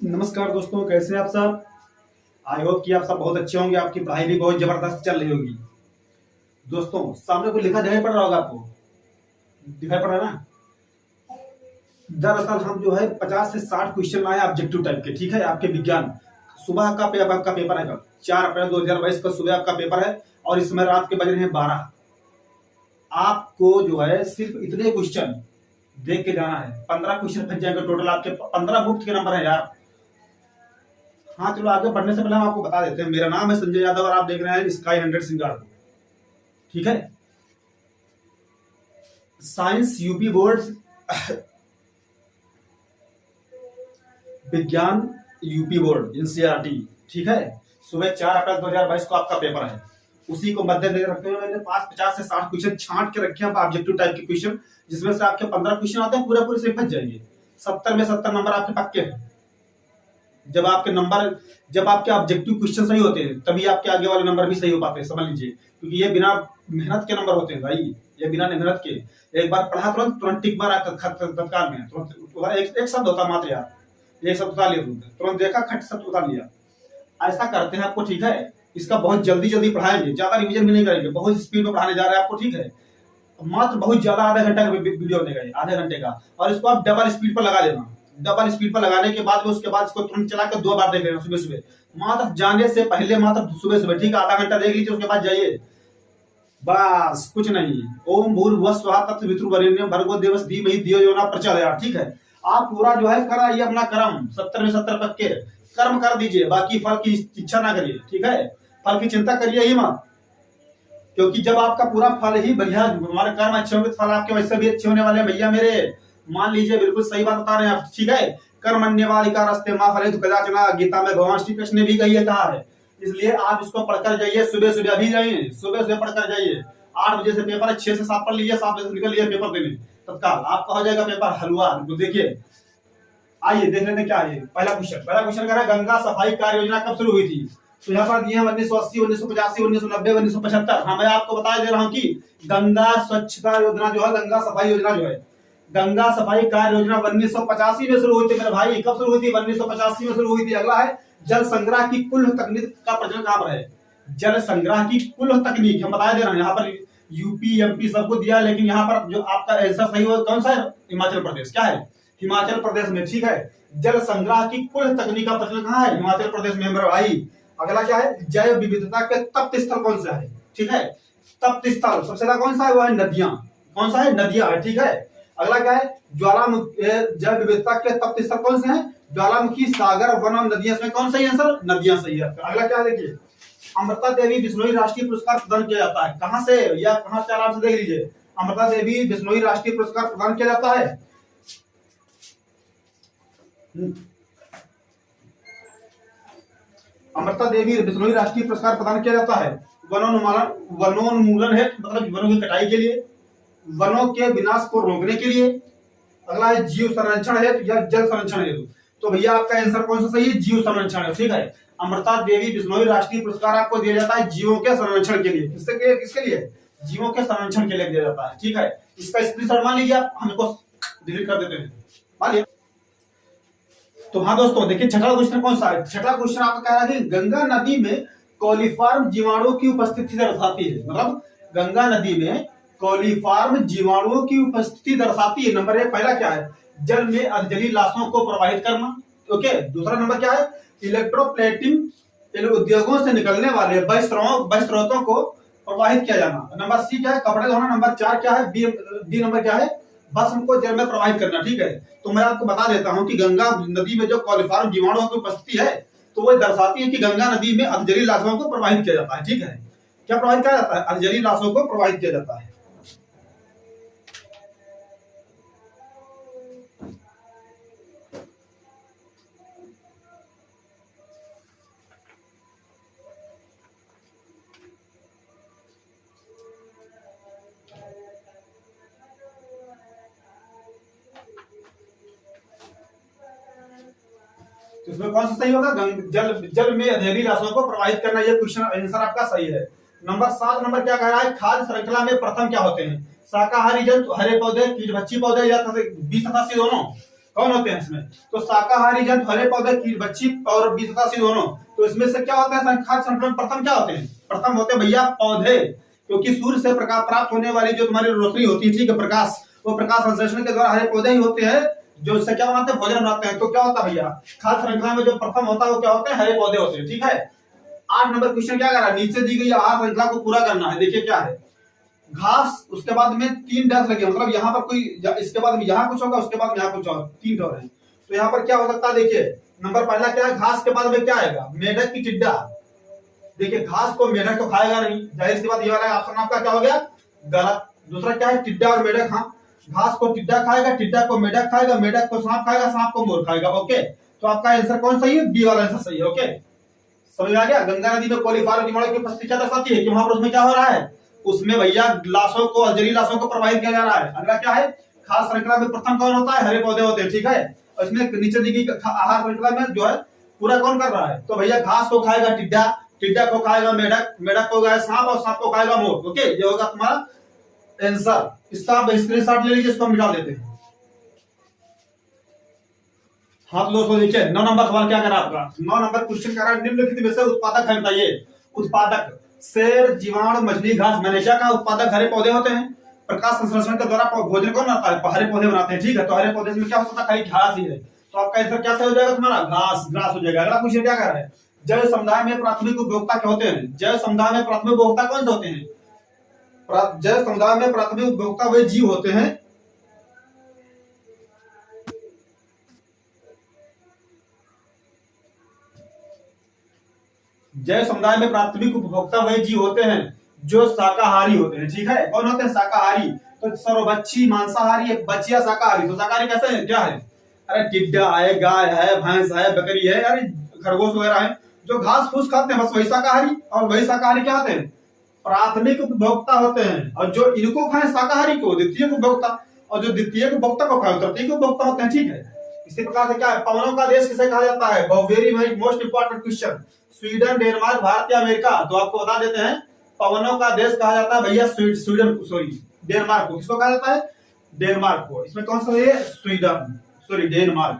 नमस्कार दोस्तों, कैसे हैं आप सब। आई होप कि आप सब बहुत अच्छे होंगे। आपकी पढ़ाई भी बहुत जबरदस्त चल रही होगी। दोस्तों, सामने को लिखा दिखाई पड़ रहा होगा आपको, दिखाई पड़ रहा है ना। दरअसल हम जो है 50 से 60 क्वेश्चन लाए ऑब्जेक्टिव टाइप के, ठीक है। आपके विज्ञान सुबह का आपका पेपर है कल 4 अप्रैल 2022 का सुबह आपका पेपर है और इस समय रात के बज रहे हैं 12। आपको जो है सिर्फ इतने क्वेश्चन देख के जाना है। 15 क्वेश्चन फंस जाएंगे टोटल, आपके 15 मुफ्त के नंबर है यार। हाँ चलो, आगे बढ़ने से पहले हम आपको बता देते हैं, मेरा नाम है संजय यादव और आप देख रहे हैं स्काई 100 सिंगार, ठीक है। साइंस यूपी बोर्ड विज्ञान यूपी बोर्ड एनसीईआरटी, ठीक है। सुबह 4 अप्रैल 2022 को आपका पेपर है। उसी को मद्देनजर रखते हुए मैंने 50 से 60 क्वेश्चन छांट के रखे हैं ऑब्जेक्टिव टाइप के क्वेश्चन, जिसमें से आपके 15 क्वेश्चन आते हैं पूरे पूरे से फंस जाएंगे। 70 में 70 नंबर आपके पक्के हैं। जब आपके ऑब्जेक्टिव क्वेश्चन सही होते हैं तभी आपके आगे वाले नंबर भी सही हो पाते हैं, समझ लीजिए। क्योंकि ये बिना मेहनत के नंबर होते हैं भाई, ये बिना मेहनत के। एक बार पढ़ा तुरंत टिक मारा तत्काल में, तुरंत एक शब्द होता मात्र यार, एक शब्द उतार लिया, तुरंत देखा खट शब्द उतार लिया। ऐसा करते हैं आपको, ठीक है। इसका बहुत जल्दी जल्दी पढ़ाएंगे, ज्यादा रिविजन भी नहीं करेंगे, बहुत स्पीड में पढ़ाने जा रहे हैं आपको, ठीक है। मात्र बहुत ज्यादा आधा घंटा का वीडियो बनेगा, आधे घंटे का, और इसको आप डबल स्पीड पर लगा लेना। डबल स्पीड पर लगाने के बाद में उसके बाद इसको तुरंत चला कर 2 बार देख लेना सुबह सुबह, मात्र जाने से पहले, मात्र सुबह सुबह, ठीक है। आधा घंटा देख लीजिए, उसके बाद जाइए, बस कुछ नहीं। ओम भूर्भुवः स्वः तत्सवितुर्वरेण्यं भर्गो देवस्य धीमहि धियो यो न प्रचोदयात्, ठीक है। आप पूरा जो है कराइए अपना कर्म, 70 में 70 पक्के कर्म कर दीजिए, बाकी फल की इच्छा ना करिए, ठीक है। फल की चिंता करिए ही मत, क्योंकि जब आपका पूरा फल ही बढ़िया, हमारे कर्म अच्छे होंगे तो फल आपके वैसे भी अच्छे होने वाले हैं भैया मेरे। मान लीजिए, बिल्कुल सही बात बता रहे हैं आप, ठीक है। कर्मण्येवाधिकारस्ते मा फलेषु कदाचन, गीता में भगवान श्री कृष्ण ने भी कहा है। इसलिए आप इसको पढ़कर जाइए, सुबह सुबह अभी जाइए, सुबह सुबह पढ़कर जाइए। 8 बजे से पेपर है, 6 से 7 पढ़ लीजिए, 7 बजे से निकल लीजिए पेपर देने तत्काल, आपका हो जाएगा पेपर हलवा। देखिए, आइए देख लेते क्या है। पहला क्वेश्चन कह रहा है, गंगा सफाई कार्य योजना कब शुरू हुई थी। तो यहाँ पर दिए 1980, 1985, 1990, 1975। हाँ, मैं आपको बता दे रहा हूँ कि गंगा स्वच्छता योजना जो है, गंगा सफाई योजना जो है, गंगा सफाई कार्य योजना 1985 में शुरू हुई थी मेरे भाई। कब शुरू हुई थी? 1985 में शुरू हुई थी। अगला है, जल संग्रह की कुल तकनीक का प्रचलन कहाँ पर है। जल संग्रह की कुल तकनीक हम बता दे रहे हैं। यहाँ पर यूपी एमपी सबको दिया, लेकिन यहाँ पर जो आपका आंसर सही हो कौन सा है? हिमाचल प्रदेश। क्या है? हिमाचल प्रदेश में, ठीक है। जल संग्रह की कुल तकनीक का प्रचलन कहाँ है? हिमाचल प्रदेश में मेरे भाई। अगला क्या है? जैव विविधता के तप्त स्थल कौन सा है? ठीक है, तप्त स्थल सबसे ज्यादा कौन सा है? वो है नदियां। कौन सा है? नदियां है, ठीक है। अगला क्या है? ज्वालामुखी। जैव विविधता के तप्त स्थल कौन से हैं? ज्वालामुखी, सागर, वन और नदियां। इसमें कौन सही आंसर? नदियां सही है। अगला क्या है? देखिए, अमृता देवी बिश्नोई राष्ट्रीय पुरस्कार प्रदान किया जाता है कहां से, या कहां से? आराम से देख लीजिए, अमृता देवी बिश्नोई राष्ट्रीय पुरस्कार प्रदान किया जाता है। अमृता देवी बिश्नोई राष्ट्रीय पुरस्कार प्रदान किया जाता है वनोन्मूलन है, मतलब वनों की कटाई के लिए, वनों के विनाश को रोकने के लिए। अगला है जीव संरक्षण है या जल संरक्षण है। तो भैया आपका आंसर कौन सा सही है? जीव संरक्षण है, ठीक है। अमृता देवी बिश्नोई राष्ट्रीय पुरस्कार आपको दिया जाता है जीवों के संरक्षण के लिए। किसके लिए? जीवों के संरक्षण के लिए दिया जाता है, ठीक है। इसका स्क्रीनशॉट मान लीजिए, आप हमको डिलीट कर देते हैं, मान लिया। तो हाँ दोस्तों, देखिए छठा क्वेश्चन कौन सा है। छठा क्वेश्चन आपका कह रहा है कि गंगा नदी में कोलीफॉर्म जीवाणुओं की उपस्थिति दर्शाती है। मतलब गंगा नदी में कोलीफॉर्म जीवाणुओं की उपस्थिति दर्शाती है। नंबर 1 पहला क्या है? जल में अधजली लाशों को प्रवाहित करना। ओके, दूसरा नंबर क्या है? इलेक्ट्रोप्लेटिंग उद्योगों से निकलने वाले बहिस्रोतों को प्रवाहित किया जाना। नंबर सी क्या है? कपड़े धोना। नंबर 4 क्या है? बी नंबर क्या है? भस्म को जल में प्रवाहित करना, ठीक है। तो मैं आपको बता देता हूं कि गंगा नदी में जो कोलीफॉर्म जीवाणुओं की उपस्थिति है, तो वो दर्शाती है कि गंगा नदी में अधजली लाशों को प्रवाहित किया जाता है, ठीक है। क्या प्रवाहित किया जाता है? अधजली लाशों को प्रवाहित किया जाता है। तो इसमें कौन सा सही होगा? जल में अधेली लाशों को प्रवाहित करना। ये क्वेश्चन आंसर आपका सही है। नंबर 7 नंबर क्या कह रहा है? खाद्य श्रृंखला में प्रथम क्या होते हैं? शाकाहारी जंतु, हरे पौधे, कीटभक्षी पौधे, या बी तथा सी दोनों। कौन होते हैं इसमें? तो शाकाहारी जंतु, हरे पौधे, की बच्ची और बीजतासी दोनों। तो इसमें से क्या होता है खाद्य श्रृंखला में प्रथम क्या होते हैं? प्रथम होते हैं भैया पौधे, क्योंकि सूर्य से प्रकाश प्राप्त होने वाली जो तुम्हारी रोशनी होती है, ठीक है, प्रकाश, वो प्रकाश संश्लेषण के द्वारा हरे पौधे ही होते हैं जो इससे क्या बनाते हैं? भोजन बनाते हैं। तो क्या होता है भैया, खाद्य श्रृंखला में जो प्रथम होता है वो क्या होते हैं? हरे पौधे होते हैं, ठीक है। 8 नंबर क्वेश्चन क्या कर रहा है, नीचे दी गई आहार श्रृंखला को पूरा करना है। देखिए क्या है, घास, उसके बाद में 3 डैश लगे, मतलब यहाँ पर कोई, इसके बाद में यहाँ कुछ होगा, उसके बाद में यहाँ कुछ होगा, 3 और है। तो यहाँ पर क्या हो सकता है, देखिए नंबर पहला क्या है, घास के बाद में क्या आएगा? मेढक की टिड्डा। देखिए घास को मेढक तो खाएगा नहीं, जाहिर सी बात, ये वाला ऑप्शन आपका क्या हो गया? गलत। दूसरा क्या है, टिड्डा और मेढक, हाँ, घास को टिड्डा खाएगा, टिड्डा को मेढक खाएगा, मेढक को सांप खाएगा, सांप को मोर खाएगा। ओके, तो आपका आंसर कौन सही है? बी वाला आंसर सही है। ओके, समझ आ गया। गंगा नदी में कोलीफार कीड़ों की उपस्थिति क्या दर्शाती है कि वहां पर उसमें क्या हो रहा है? उसमें भैया लाशों को, जली लाशों को प्रवाहित किया जा रहा है। अगला क्या है, खाद्य श्रृंखला में प्रथम कौन होता है? हरे पौधे होते हैं, ठीक है। और इसमें नीचे दी गई आहार श्रृंखला में जो है पूरा कौन कर रहा है? तो भैया घास को खाएगा टिड्डा, टिड्डा को खाएगा मेढक, मेढक को खाएगा सांप, और सांप को खाएगा मोर। ओके, ये होगा तुम्हारा आंसर। इसका आप स्क्रीनशॉट ले लीजिए, इसको हम मिटा देते हैं। हाँ तो दोस्तों देखिए 9 नंबर सवाल क्या करा आपका, 9 नंबर क्वेश्चन करा, निम्नलिखित में से उत्पादक है बताइए। उत्पादक, शेर, जीवाणु, मछली, घास, मलेशिया का उत्पादक हरे पौधे होते हैं। प्रकाश संश्लेषण के द्वारा भोजन कौन बनाता है? हरे पौधे बनाते हैं, ठीक है। तो हरे पौधे में क्या होता है? खाली घास ही है। तो आपका आंसर क्या सही हो जाएगा तुम्हारा? घास, ग्रास हो जाएगा। अगला क्वेश्चन क्या कर रहा है, जैव समुदाय में प्राथमिक उपभोक्ता क्या होते हैं? जैव समुदाय में प्राथमिक उपभोक्ता कौन से होते हैं? जैव समुदाय में प्राथमिक उपभोक्ता वे जीव होते हैं जैव समुदाय में प्राथमिक उपभोक्ता वही जीव होते हैं जो शाकाहारी होते हैं, ठीक है। कौन होते हैं? शाकाहारी। तो सर्वभक्षी, मांसाहारी, बचिया शाकाहारी। तो शाकाहारी कैसे है, क्या है? अरे टिड्डा है, गाय है, भैंस है, बकरी है, अरे खरगोश वगैरह है जो घास फूस खाते हैं, बस वही शाकाहारी। और वही शाकाहारी क्या होते हैं? प्राथमिक उपभोक्ता होते हैं। और जो इनको खाए शाकाहारी को द्वितीय उपभोक्ता, और जो द्वितीय उपभोक्ता को खाए तृतीय उपभोक्ता होते हैं, ठीक है। इसी प्रकार से क्या है, पवनों का देश किसे कहा जाता है? Very most important question. Sweden, Denmark, Bharat या अमेरिका? तो आपको बता देते हैं, पवनों का देश कहा जाता है भैया स्वीडन, सॉरी डेनमार्क को। किसको कहा जाता है? डेनमार्क को। इसमें कौन सा है? Sweden, sorry Denmark.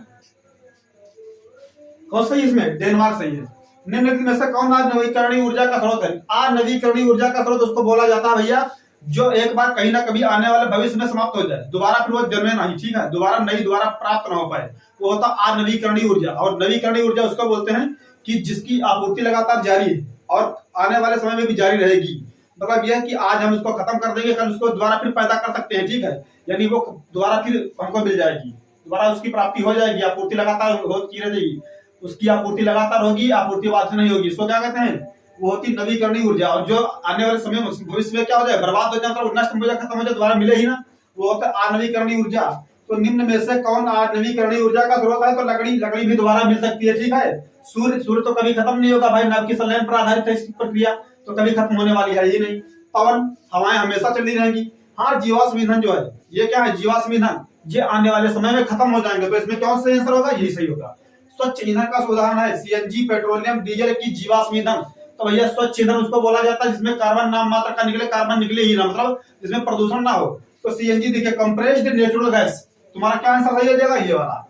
कौन सही? इसमें डेनमार्क सही है। निम्नलिखित में से कौन आज नवीकरणीय ऊर्जा का स्रोत है? आज नवीकरणीय ऊर्जा का स्रोत उसको बोला जाता है भैया जो एक बार कहीं ना कभी आने वाले भविष्य में समाप्त हो जाए, दोबारा फिर वो जन्मे नहीं, ठीक है, दोबारा प्राप्त ना हो पाए, वो होता आज नवीकरणीय ऊर्जा। और नवीकरणीय ऊर्जा उसको बोलते हैं कि जिसकी आपूर्ति लगातार जारी है और आने वाले समय में भी जारी रहेगी। मतलब यह है कि आज हम उसको खत्म कर देंगे, कल उसको दोबारा फिर पैदा कर सकते हैं, ठीक है। यानी वो दोबारा फिर हमको मिल जाएगी, दोबारा उसकी प्राप्ति हो जाएगी, आपूर्ति लगातार होती रहेगी, उसकी आपूर्ति लगातार होगी, आपूर्ति बाधित नहीं होगी। इसको क्या कहते हैं? वो होती नवीकरणीय ऊर्जा। और जो आने वाले समय भविष्य में क्या हो जाए, बर्बाद हो जाए, मतलब नष्ट हो जाए, खत्म हो जाए, दोबारा मिले ही ना, वो होता है अनवीकरणीय ऊर्जा। तो निम्न में से कौन नवीकरणीय ऊर्जा का स्रोत है? तो लकड़ी भी दोबारा मिल सकती है, ठीक है। सूर्य तो कभी खत्म नहीं होगा भाई, नव की संलयन पर आधारित है इसकी प्रक्रिया, तो कभी खत्म होने वाली है ही नहीं। पवन, हवाएं हमेशा चलती रहेंगी। हाँ, जीवाश्म ईंधन जो है, ये क्या है? जीवाश्म ईंधन, ये आने वाले समय में खत्म हो जाएंगे। तो इसमें कौन सा आंसर होगा? यही सही होगा। स्वच्छ ईंधन का उदाहरण है सीएनजी, पेट्रोलियम, डीजल की जीवाश्म ईंधन। तो भैया स्वच्छ ईंधन उसको बोला जाता है जिसमें कार्बन नाम मात्र का निकले, कार्बन निकले ही ना, मतलब जिसमें प्रदूषण ना हो। तो सीएनजी देखिए, कंप्रेस्ड नेचुरल गैस। तुम्हारा क्या आंसर सही हो जाएगा? ये वाला।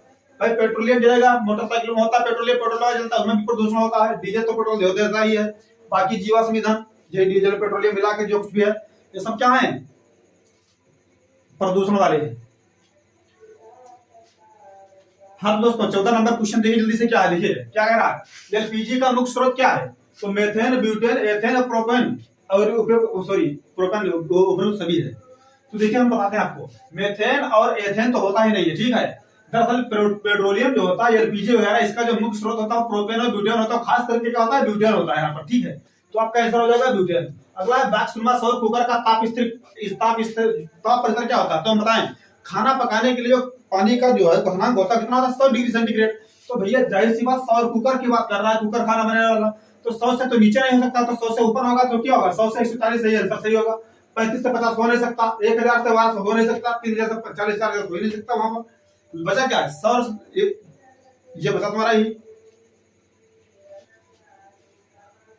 भाई पेट्रोलियम जलेगा, मोटरसाइकिल में होता है पेट्रोलियम, पेट्रोल जलता है, उसमें भी प्रदूषण होता है। डीजल तो पेट्रोल देता ही है। बाकी जीवाश्म ईंधन, ये डीजल पेट्रोलियम मिला के जो कुछ भी है, ये सब क्या है? प्रदूषण वाले हैं। हाँ दोस्तों 14 नंबर क्वेश्चन देखिए जल्दी से, क्या है देखिए क्या कह रहा है। एलपीजी का मुख्य स्रोत क्या है? तो मेथेन, ब्यूटेन, एथेन, प्रोपेन और प्रोपेन उपयुक्त सभी है। तो देखिए हम बताते हैं आपको, मेथेन और एथेन तो होता ही नहीं है, ठीक है। दरअसल पेट्रोलियम जो होता है, एलपीजी वगैरह, इसका जो मुख्य स्रोत होता है प्रोपेन और ब्यूटेन होता है। खास करके क्या होता है? ब्यूटेन होता है यहाँ पर, ठीक है। तो आपका आंसर हो जाएगा ब्यूटेन। अगला है बैक्सुलमा सौर कुकर का ताप परिसर क्या होता है? तो हम बताएं, खाना पकाने के लिए जो पानी का जो है क्वथनांक होता है कितना होता है? 100 डिग्री सेंटीग्रेड। तो भैया जाहिर सी बात, सौर कुकर की बात कर रहा है, कुकर खाना बनाने वाला, तो 100 से तो नीचे नहीं हो सकता, तो 100 से ऊपर होगा। तो क्या होगा? 100 से 140 सही आंसर सही होगा। 35 से 50 हो नहीं सकता, 1000 से 1200 हो नहीं सकता, 3000 से 40,000 हो नहीं सकता। वहां पर बचा क्या है? सौर, ये बचा तुम्हारा ही।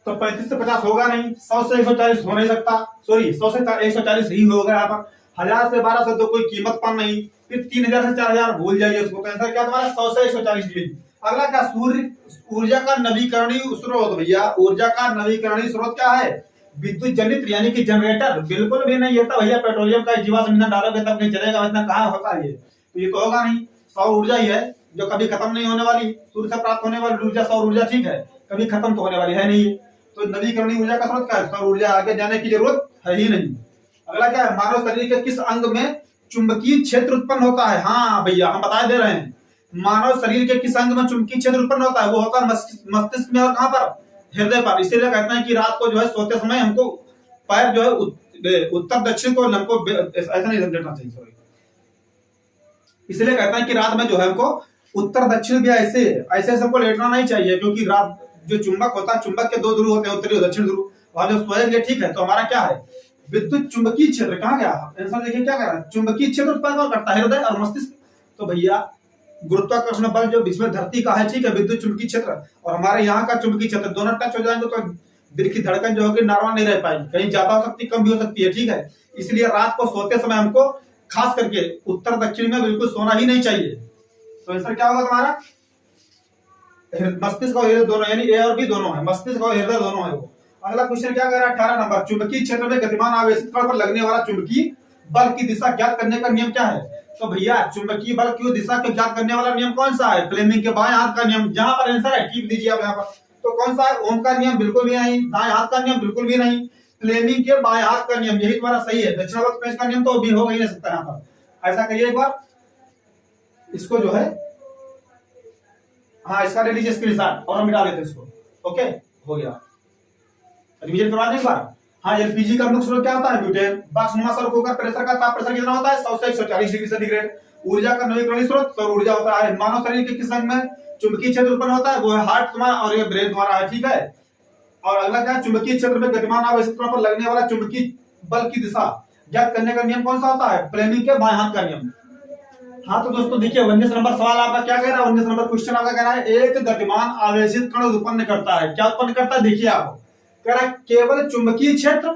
तो 35 से 50 होगा नहीं, 100 से 140 हो नहीं सकता, सॉरी 100 से 140 ही होगा यहाँ पर। 1000 से 1200 तो कोई कीमत पर नहीं, फिर 3000 से 4000 भूल जाइए उसको। तो आंसर क्या तुम्हारा 100 से 140 डिग्री। अगला क्या, सूर्य ऊर्जा का नवीकरणीय स्रोत। भैया ऊर्जा का नवीकरणीय स्रोत क्या है, विद्युत जनित यानी कि जनरेटर। बिल्कुल भी नहीं, ये तो भैया पेट्रोलियम का जीवाश्म ईंधन डालोगे तब नहीं चलेगा, इतना कहाँ होता है ये, तो ये तो होगा नहीं। सौर ऊर्जा ही है जो कभी खत्म नहीं होने वाली, सूर्य से प्राप्त होने वाली ऊर्जा सौर ऊर्जा, ठीक है, कभी खत्म तो होने वाली है नहीं। तो नवीकरणीय ऊर्जा का स्रोत क्या है, सौर ऊर्जा, आगे जाने की जरूरत है ही नहीं। अगला क्या है, मानव शरीर के किस अंग में चुंबकीय क्षेत्र उत्पन्न होता है। हाँ भैया हम बता दे रहे हैं, मानव शरीर के किस अंग में चुंबकीय क्षेत्र उत्पन्न होता है, वो होता है मस्तिष्क में और कहां पर, हृदय पर। इसीलिए कहते हैं कि रात को जो है सोते समय हमको पैर जो है उत्तर दक्षिण को हमको ऐसा नहीं लेटना चाहिए, सॉरी, इसलिए कहते हैं कि रात में जो है हमको उत्तर दक्षिण भी ऐसे ऐसे सबको लेटना नहीं चाहिए, क्योंकि रात जो चुंबक होता है, चुंबक के 2 ध्रुव होते हैं, उत्तरी और दक्षिण ध्रुव, वहां जब सोएंगे, ठीक है, तो हमारा क्या है, विद्युत चुंबकीय क्षेत्र कहाँ गया आंसर, देखिए क्या कर रहा है, चुंबकीय क्षेत्र उत्पन्न करता है हृदय और मस्तिष्क। तो भैया गुरुत्वाकर्षण बल जो विश्व धरती का है, ठीक है, विद्युत चुंबकीय क्षेत्र और हमारे यहाँ का चुंबकीय क्षेत्र दोनों टच हो जाएंगे तो दिल की धड़कन जो होगी नॉर्मल नहीं रह पाएगी, कहीं ज्यादा हो सकती, कम भी हो सकती है, ठीक है। इसलिए रात को सोते समय हमको खास करके उत्तर दक्षिण में बिल्कुल सोना ही नहीं चाहिए। तो आंसर क्या होगा तुम्हारा, मस्तिष्क और हृदय दोनों, यानी ए और बी दोनों है, मस्तिष्क और हृदय दोनों है वो। अगला क्वेश्चन क्या कर रहा है, 18 नंबर, चुंबकीय क्षेत्र में गतिमान आवेशित कण पर लगने वाला चुंबकीय बल की दिशा ज्ञात करने का नियम क्या है। तो भैया चुंबकीय बल की दिशा को ज्ञात करने वाला नियम कौन सा है, फ्लेमिंग के बाएं हाथ का नियम, जहां पर आंसर है टिक दीजिए आप यहाँ पर। तो कौन सा है, ओम का नियम बिल्कुल भी नहीं, दाएं हाथ का नियम बिल्कुल भी नहीं, फ्लेमिंग के बाएं हाथ का नियम, यही तुम्हारा सही है। दक्षिणावर्त पेंच का नियम तो भी हो ही नहीं सकता यहाँ पर। ऐसा करिए एक बार, इसको जो है, हाँ इसका ले लीजिए स्क्रीनशॉट और हम मिटा देते इसको। ओके हो गया, रिवीजन करवा दें एक बार। हाँ एलपीजी का मुख्य स्रोत क्या होता है, ब्यूटेन। बाष्पीकरण कुकर प्रेशर का ताप प्रेशर कितना होता है, 100 से 140 डिग्री सेंटीग्रेड। ऊर्जा का नवीकरणीय स्रोत सौर ऊर्जा होता है। मानव शरीर के किस अंग में चुंबकीय क्षेत्र उत्पन्न होता है, वो है हार्ट तुम्हारा और ये ब्रेन तुम्हारा है, ठीक है। और अगला क्या है, चुंबकीय क्षेत्र में गतिमान आवेशित कणों पर लगने वाला चुंबकीय बल की दिशा ज्ञात करने का नियम कौन सा होता है, फ्लेमिंग के बाएं हाथ का नियम। हाँ तो दोस्तों देखिए 19 नंबर सवाल आपका क्या कह रहा है, 19 नंबर क्वेश्चन आपका कह रहा है, एक गतिमान आवेशित कण उत्पन्न करता है, क्या उत्पन्न करता है, देखिए आप कह रहा है केवल चुंबकीय क्षेत्र,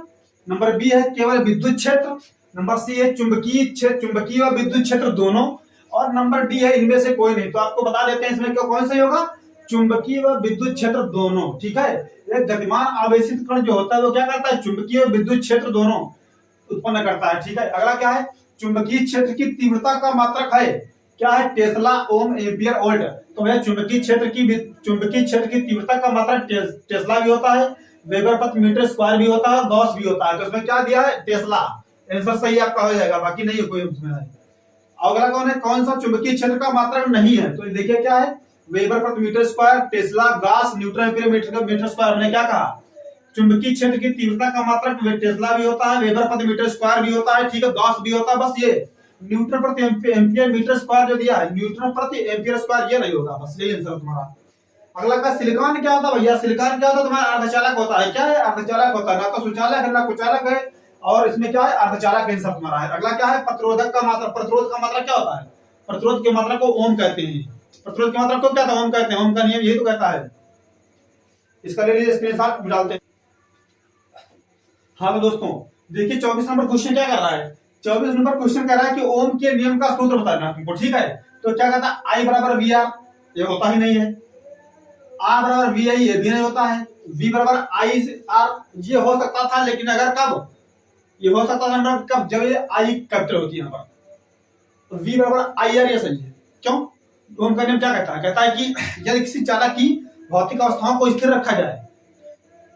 नंबर बी है केवल विद्युत क्षेत्र, नंबर सी है चुंबकीय क्षेत्र, चुंबकीय और विद्युत क्षेत्र दोनों, और नंबर डी है इनमें से कोई नहीं। तो आपको बता देते हैं इसमें कौन सा होगा, चुंबकीय व विद्युत क्षेत्र दोनों, ठीक है। एक गतिमान आवेशित कण जो होता है वो क्या करता है, चुंबकीय और विद्युत क्षेत्र दोनों उत्पन्न करता है, ठीक है। अगला क्या है, चुंबकीय क्षेत्र की तीव्रता का मात्रक है, क्या है, टेस्ला ओम एम्पियर वोल्ट। तो यह चुंबकीय क्षेत्र की तीव्रता का मात्रक टेस्ला भी होता है, वेबर प्रति मीटर स्क्वायर भी होता है, गॉस भी होता है। तो इसमें क्या दिया है, टेस्ला, आंसर सही आपका हो जाएगा, बाकी नहीं है कोई उसमें है। अगला कौन है, कौन सा चुंबकीय क्षेत्र का मात्रक नहीं है, तो देखिए क्या है, वेबर प्रति metre square, tesla, gauss, newton ampere metre square. हमने क्या कहा, चुंबकीय क्षेत्र की तीव्रता का मात्रक टेस्ला भी होता है, वेबर प्रति मीटर स्क्वायर भी होता है, ठीक है, गॉस भी होता है, बस ये न्यूटन प्रति एम्पियर मीटर स्क्वायर जो दिया है, न्यूटन प्रति एम्पियर स्क्वायर ये नहीं होगा, बस यही आंसर तुम्हारा। अगला का सिलिकॉन क्या होता है भैया, सिलिकॉन क्या होता है तुम्हारा, अर्धचालक होता है, क्या है, अर्धचालक होता है, ना तो सुचालक है ना कुचालक है, और इसमें क्या है, अर्धचालक आंसर तुम्हारा है। अगला क्या है, प्रतिरोधक का मात्रा, प्रतिरोध का मात्रा क्या होता है, प्रतिरोध की मात्रा को ओम कहते हैं, प्रतिरोध की मात्रा को क्या था, ओम कहते हैं, ओम का नियम यही तो कहता है। इसका ले लीजिए स्क्रीनशॉट डालते हैं। हाँ तो दोस्तों देखिए 24 नंबर क्वेश्चन क्या कर रहा है, 24 नंबर क्वेश्चन कह रहा है कि ओम के नियम का सूत्र बताना तुमको, ठीक है। तो क्या कहता है, आई बराबर वी आर, ये होता ही नहीं है, आर बराबर वी आई, ये भी नहीं होता है, वी बराबर आई आर, ये हो सकता था लेकिन अगर कब, ये हो सकता था कब, जब ये आई कैपिटल होती है यहाँ पर, तो वी बराबर आई आर, ये सही है। क्यों, ओम का नियम क्या कहता है, कहता है कि यदि किसी चालक की भौतिक अवस्थाओं को स्थिर रखा जाए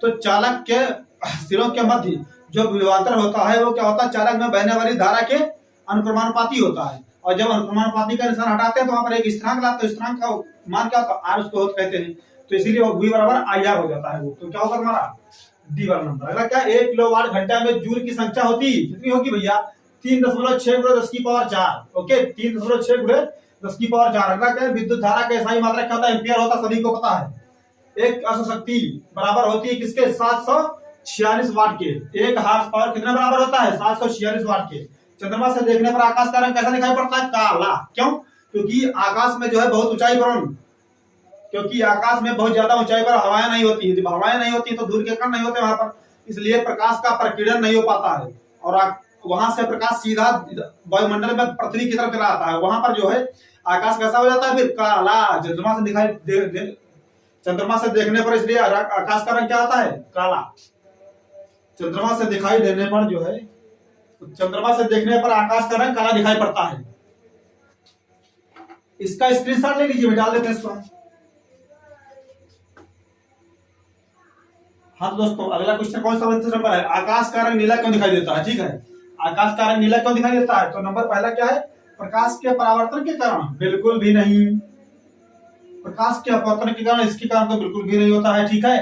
तो चालक के सिरों के मध्य जो विभवांतर होता है वो क्या होता है, चालक में बहने वाली धारा के अनुक्रमानुपाती होता है, और जब अनुक्रमानुपाती का निशान हटाते हैं तो वहां पर एक स्थिरांक लाते हैं, स्थिरांक का मान क्या होता है, आर उसको कहते हैं, तो इसीलिए वी बराबर आई आर हो जाता है वो। तो क्या होगा हमारा डी वाला नंबर। अगला क्या, 1 किलोवाट घंटा में जूल की संख्या होती कितनी होगी भैया, 3.6 × 10⁴। ओके 3.6 × 10⁴। अगला क्या है, विद्युत धारा का एसआई मात्रा क्या होता है, एम्पियर होता है, सभी को पता है। एक अश्व शक्ति बराबर होती है किसके, 746 वाट के। एक हार्स पावर कितना बराबर होता है, 746 वाट के। चंद्रमा से देखने पर आकाश का रंग कैसा दिखाई पड़ता है, काला। क्यों, क्योंकि आकाश में जो है बहुत ऊंचाई पर, क्योंकि आकाश में बहुत ज्यादा ऊंचाई पर हवाएं नहीं होती है, जब हवाएं नहीं होती तो धूल के कण नहीं होते वहां पर, इसलिए प्रकाश का प्रकीर्णन नहीं हो पाता है, वहां से प्रकाश सीधा वायुमंडल में पृथ्वी की तरफ चला आता है, वहां पर जो है आकाश कैसा हो जाता है, फिर काला। चंद्रमा से चंद्रमा से देखने पर इसलिए आकाश का रंग क्या होता है, काला। चंद्रमा से दिखाई देने पर जो है, चंद्रमा से देखने पर आकाश का रंग काला दिखाई पड़ता है। इसका स्क्रीनशॉट ले लीजिए, डाल देते हैं इसको। हाँ तो दोस्तों, अगला क्वेश्चन कौन सा नंबर है, आकाश का रंग नीला क्यों दिखाई देता है। ठीक है, आकाश का रंग नीला क्यों दिखाई देता है, तो नंबर पहला क्या है, प्रकाश के परावर्तन के कारण। बिल्कुल भी नहीं, प्रकाश के अपवर्तन के कारण इसके कारण तो बिल्कुल भी नहीं होता है। ठीक है,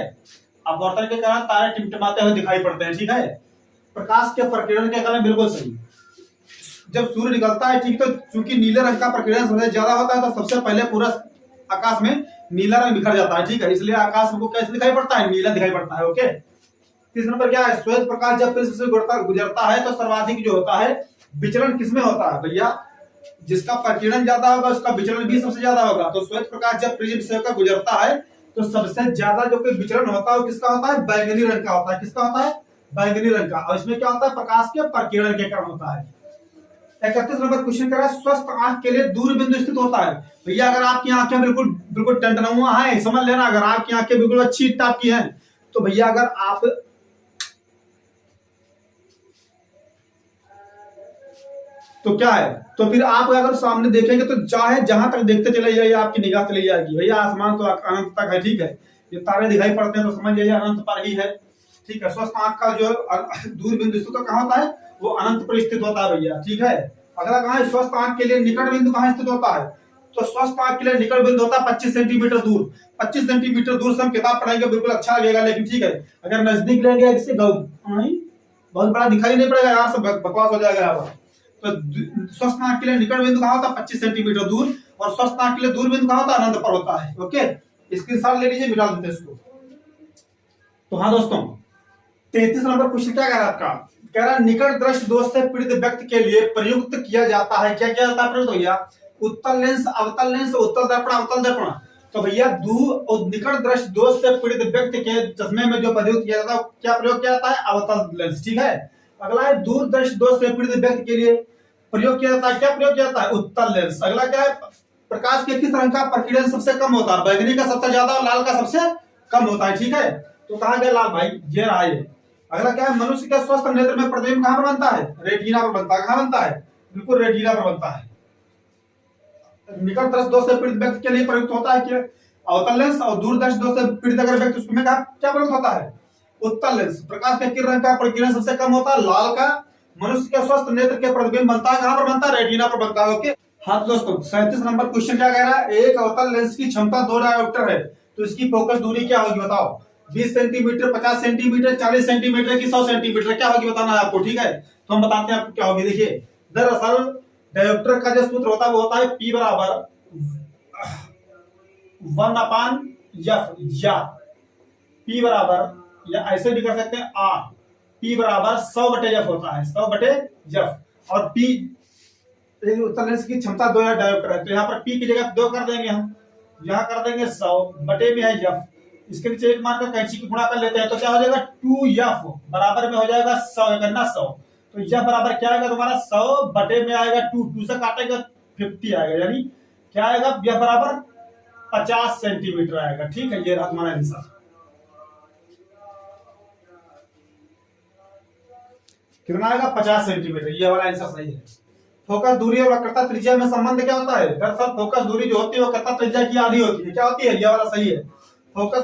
अपवर्तन के कारण तारे टिमटिमाते हुए दिखाई पड़ते हैं। ठीक है, प्रकाश के प्रकीर्णन के कारण बिल्कुल सही। जब सूर्य निकलता है, ठीक, तो चूंकि नीले रंग का प्रकीर्णन सबसे ज्यादा होता है, तो सबसे पहले पूरा आकाश में नीला रंग बिखर जाता है। ठीक है, इसलिए आकाश हमको कैसे दिखाई पड़ता है, नीला दिखाई पड़ता है। ओके, तीसरा नंबर क्या है, श्वेत प्रकाश जब प्रिज्म से गुजरता है तो सर्वाधिक जो होता है विचलन किसमें होता है भैया, जिसका प्रकीर्णन ज्यादा होगा उसका विचलन भी सबसे ज्यादा होगा। तो श्वेत प्रकाश जब प्रिज्म से होकर गुजरता है तो सबसे ज्यादा जो कोई विचलन होता है वो किसका होता है, बैंगनी रंग का होता है। किसका होता है, बैंगनी रंग का। और इसमें क्या होता है, प्रकाश के प्रकीर्णन के कारण होता है। 31 नंबर क्वेश्चन कर रहा है, स्वस्थ आंख के लिए दूर बिंदु स्थित होता है। भैया अगर आपकी आंखें बिल्कुल बिल्कुल टनटनुआ है, समझ लेना, अगर आपकी आंखें बिल्कुल अच्छी टाइप की हैं, तो भैया अगर आप तो क्या है, तो फिर आप अगर सामने देखेंगे तो चाहे जहां तक देखते चले जाइए आपकी निगाह चली जाएगी। भैया आसमान तो अनंत तक है। ठीक है, ये तारे दिखाई पड़ते हैं तो समझ जाइए अनंत पर ही है। ठीक है, स्वस्थ आंख का जो दूर बिंदु स्थित तो कहाँ होता है, वो अनंत पर स्थित होता है भैया। ठीक है, अगला कहाँ है, स्वस्थ आंख के लिए निकट बिंदु कहाँ स्थित होता है, तो स्वस्थ आंख के लिए निकट बिंदु होता है 25 सेंटीमीटर दूर। 25 सेंटीमीटर दूर से हम किताब पढ़ाएंगे बिल्कुल अच्छा लगेगा, लेकिन ठीक है अगर नजदीक लेंगे इससे बहुत बड़ा दिखाई नहीं पड़ेगा यार, सब बकवास हो जाएगा यहाँ पर। तो स्वस्थ आंख के लिए निकट बिंदु कहाँ होता है, 25 सेंटीमीटर दूर, और स्वस्थ आंख के लिए दूर बिंदु कहाँ होता है, अनंत पर होता है। ओके, स्क्रीनशॉट ले लीजिए, मिटा देते हैं इसको। तो हाँ दोस्तों, 33 नंबर क्वेश्चन क्या कह रहा है आपका, कह रहा है निकट दृष्टि दोष से पीड़ित व्यक्ति के लिए प्रयुक्त किया जाता है, क्या किया जाता है प्रयुक्त भैया, उत्तल लेंस, अवतल लेंस, उत्तल दर्पण, अवतल दर्पण। तो भैया दूर और निकट दृष्टि दोष से पीड़ित व्यक्ति के चश्मे में जो प्रयोग किया जाता है, क्या प्रयोग किया जाता है, अवतल लेंस। ठीक है, अगला है दूर दृष्टि दोष से पीड़ित व्यक्ति के लिए प्रयोग किया जाता है, क्या प्रयोग किया जाता है, उत्तल लेंस। अगला क्या है, प्रकाश के किस रंग का प्रकीर्णन सबसे कम होता है, बैगनी का सबसे ज्यादा और लाल का सबसे कम होता है। ठीक है, तो कहा गया लाल भाई, ये रहा ये। अगला क्या है, मनुष्य के स्वस्थ नेत्र में प्रतिबिंब कहां पर बनता है, रेटिना पर बनता है। कहां बनता है, बिल्कुल रेटिना पर बनता है। निकट दृष्टि दोष से पीड़ित व्यक्ति के लिए प्रयुक्त होता है क्या, अवतल लेंस, और दूर दृष्टि दोष से पीड़ित अगर व्यक्ति उसमें क्या प्रयुक्त होता है, उत्तल लेंस। प्रकाश के किस रंग का प्रकीर्णन सबसे कम होता है, लाल का। मनुष्य के स्वस्थ नेत्र के प्रतिबिंब बनता है कहां पर बनता है, रेटिना पर बनता है। ओके, हाँ दोस्तों, 37 नंबर क्वेश्चन क्या कह रहा है, एक अवतल लेंस की क्षमता 2 डायोप्टर है, तो इसकी फोकस दूरी क्या होगी बताओ, 20 सेंटीमीटर, 50 सेंटीमीटर, 40 सेंटीमीटर की 100 सेंटीमीटर, क्या होगी बताना है आपको। ठीक है, तो हम बताते हैं आपको क्या होगी। देखिए, दरअसल डायोप्टर का जो सूत्र होता है वो होता है P बराबर 1/f, या P बराबर, या ऐसे भी कर सकते हैं R, P बराबर 100/f होता है, 100/f। और P उत्तल लेंस की क्षमता 2 डायोप्टर है, तो यहाँ पर P की जगह 2 कर देंगे हम, यहाँ कर देंगे 100 में है f, इसके नीचे 1 मानकर कैंची की गुणा कर लेते हैं, तो क्या हो जाएगा 2f बराबर में हो जाएगा 100, करना 100। तो यह बराबर क्या आएगा तुम्हारा 100 में आएगा 2 से काटेगा 50 आएगा, यानी क्या आएगा, यह बराबर 50 सेंटीमीटर आएगा। ठीक है, ये रहा तुम्हारा आंसर। कितना आएगा, 50 सेंटीमीटर, ये वाला आंसर सही है। फोकस दूरी और वक्रता त्रिज्या में संबंध क्या होता है, दरअसल फोकस दूरी जो होती है वक्रता त्रिज्या की आधी होती है। क्या होती है, ये वाला सही है, फोकस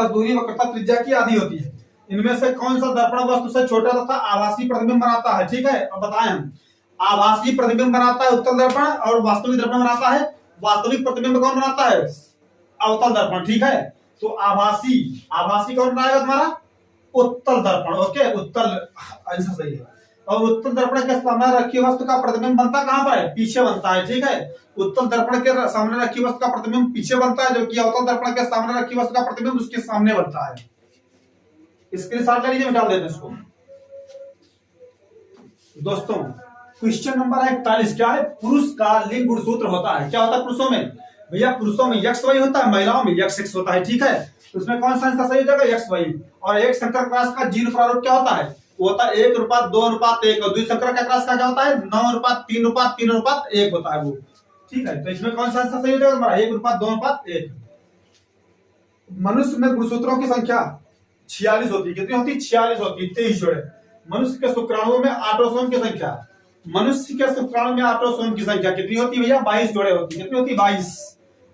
दूरी वक्रता त्रिज्या की आधी होती है। इनमें से कौन सा दर्पण वस्तु से छोटा तथा आभासी प्रतिबिंब बनाता है। ठीक है, अब बताएं हम, आभासी प्रतिबिंब बनाता है उत्तल दर्पण, और वास्तविक दर्पण बनाता है, वास्तविक प्रतिबिंब कौन बनाता है, अवतल दर्पण। ठीक है, तो आभासी कौन बनाएगा तुम्हारा, उत्तल दर्पण। ओके, उत्तल आंसर सही है। और उत्तल दर्पण के सामने रखी वस्तु का प्रतिबिंब बनता कहां पर है, पीछे बनता है। ठीक है, उत्तल दर्पण के सामने रखी वस्तु का प्रतिबिंब पीछे बनता है, जबकि अवतल दर्पण के सामने रखी वस्तु का प्रतिबिंब उसके सामने बनता है। स्क्रीनशॉट ले लीजिए, मिटा देते हैं इसको। दोस्तों, क्वेश्चन नंबर 41 क्या है, पुरुष का लिंग गुणसूत्र होता है, क्या होता है पुरुषों में भैया, पुरुषों में XY होता है, महिलाओं में XX होता है। ठीक है, तो उसमें कौन सा आंसर सही हो जाएगा, XY। और एक संकर क्रॉस का जीन प्रारूप क्या होता है, वो होता है 1:2:1 और द्विसंकर का क्रॉस क्या होता है 9:3:3:1 होता है वो। ठीक है, तो इसमें कौन सा आंसर सही हो जाएगा हमारा 1:2:1। मनुष्य में गुणसूत्रों की संख्या 46 होती है। कितनी होती है 46 होती है, 23 जोड़े। मनुष्य के शुक्राणुओं में ऑटोसोम की संख्या, मनुष्य के शुक्राणु में ऑटोसोम की संख्या कितनी होती है भैया 22 जोड़े होती है। कितनी होती है 22।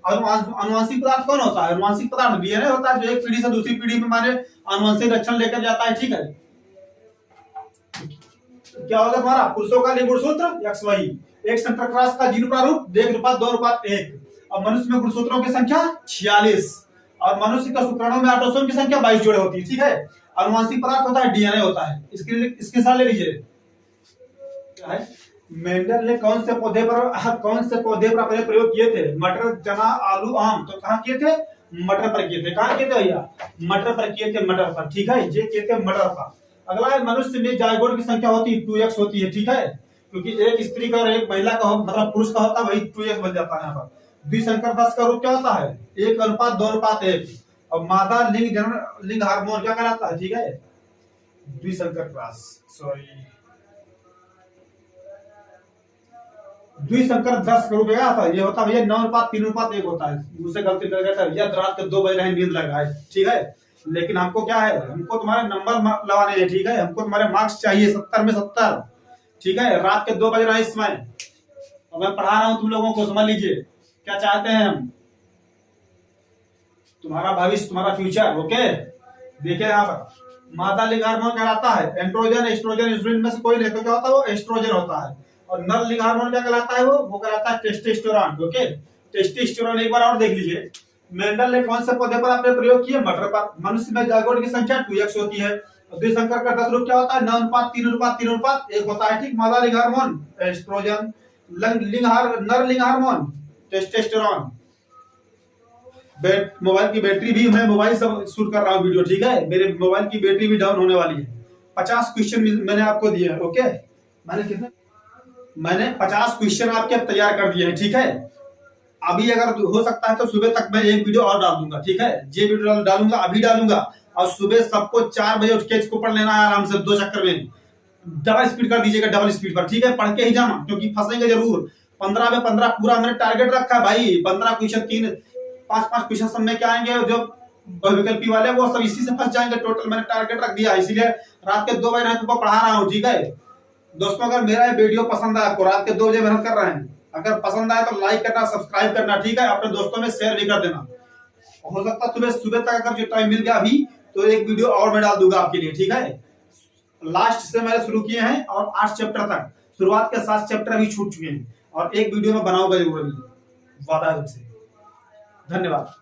और अनुवांशिक पदार्थ कौन होता है, अनुवांशिक पदार्थ डीएनए होता है जो एक पीढ़ी से दूसरी पीढ़ी में माने अनुवांशिक लक्षण लेकर जाता है। ठीक है, क्या होगा हमारा पुरुषों का लिंग गुणसूत्र XY, एक संकर क्रॉस का जीन प्रारूप 1:2:1 और मनुष्य में गुणसूत्रों की संख्या 46 और मनुष्य का शुक्राणु में ऑटोसोम की संख्या 22 जोड़े होती है। ठीक है, अनुवांशिक पदार्थ होता है डीएनए होता है। इसके साथ ले लीजिए क्या है, मेंडल ने कौन से पौधे पर अपने प्रयोग किए थे, मटर चना आलू आम। तो कहाँ किए थे मटर पर किए थे। कहाँ किए थे भैया मटर पर किए थे, मटर पर। ठीक है, ये किए थे मटर पर। अगला है मनुष्य में जायगोट की संख्या होती है 2x होती है। ठीक है, क्योंकि एक स्त्री का और एक महिला का मतलब पुरुष का होता है वही 2x बन जाता है यहाँ पर। द्विसंकर 10 का रूप क्या होता है 1:2:1 और मादा लिंग हार्मोन क्या कहलाता है। ठीक है, द्विसंकर क्रॉस द्विसंकर 10 का रूप क्या होता है, ये होता है भैया 9:3:1 होता है। मुझसे गलती कर गया था या रात के 2 बजे रहे नींद लगा है। ठीक है, लेकिन हमको क्या है, हमको तुम्हारे नंबर लगाने हैं। ठीक है, हमको तुम्हारे मार्क्स चाहिए 70 में 70। ठीक है, रात के 2 बज रहा है इस समय और मैं पढ़ा रहा हूं तुम लोगों को, समझ लीजिए क्या चाहते हैं हम, तुम्हारा भविष्य तुम्हारा फ्यूचर। ओके, देखिए यहाँ पर मादा लिंग हार्मोन कहलाता है एंड्रोजन एस्ट्रोजन इंसुलिन में से कोई नहीं, तो क्या होता है वो एस्ट्रोजन होता है। और नर लिंग हार्मोन क्या कहलाता है वो कहलाता है टेस्टोस्टेरोन। ओके, टेस्टोस्टेरोन एक बार और देख लीजिए। मेंडल ने कौन से पौधे पर आपने प्रयोग किए मटर पर। मनुष्य में जायगोट की संख्या 2x होती है। द्विसंकर का 10 रूप क्या होता है 9:3:3:1 होता है। ठीक, मादा लिंग हार्मोन एस्ट्रोजन, नर लिंग हार्मोन टेस्टोस्टेरोन। मोबाइल की बैटरी भी, मैं मोबाइल से शूट कर रहा हूँ वीडियो। ठीक है, मेरे मोबाइल की बैटरी भी डाउन होने वाली है। 50 क्वेश्चन मैंने आपको दिए हैं। ओके, मैंने 50 क्वेश्चन आपके तैयार कर दिए हैं। ठीक है, अभी अगर हो सकता है तो सुबह तक मैं एक वीडियो और डाल दूंगा। ठीक है, ये वीडियो डालूंगा, अभी डालूंगा और सुबह सबको 4 बजे उठ के इसको पढ़ लेना है आराम से, 2 चक्कर में। डबल स्पीड कर दीजिएगा, डबल स्पीड पर। ठीक है, पढ़ के ही जाना क्योंकि फंसेंगे जरूर। 15 में 15 पूरा मैंने टारगेट रखा है भाई। 15 क्वेश्चन 5-5 क्वेश्चन सब में क्या आएंगे, जो बहुविकल्पी वाले वो सब इसी से फंस जाएंगे। टोटल मैंने टारगेट रख दिया, इसीलिए रात के 2 बजे तुमको पढ़ा रहा हूँ। ठीक है दोस्तों, अगर मेरा ये वीडियो पसंद आया, आपको रात के 2 बजे मेहनत कर रहे हैं, अगर पसंद आए तो लाइक करना, सब्सक्राइब करना। ठीक है, अपने दोस्तों में शेयर भी कर देना। हो सकता है तुम्हें सुबह तक अगर जो टाइम मिल गया अभी तो एक वीडियो और मैं डाल दूंगा आपके लिए। ठीक है, लास्ट से मैंने शुरू किए हैं और 8 चैप्टर तक, शुरुआत के 7 चैप्टर अभी छूट चुके हैं और एक वीडियो में बनाऊंगा जरूर, वादा है तुमसे। धन्यवाद।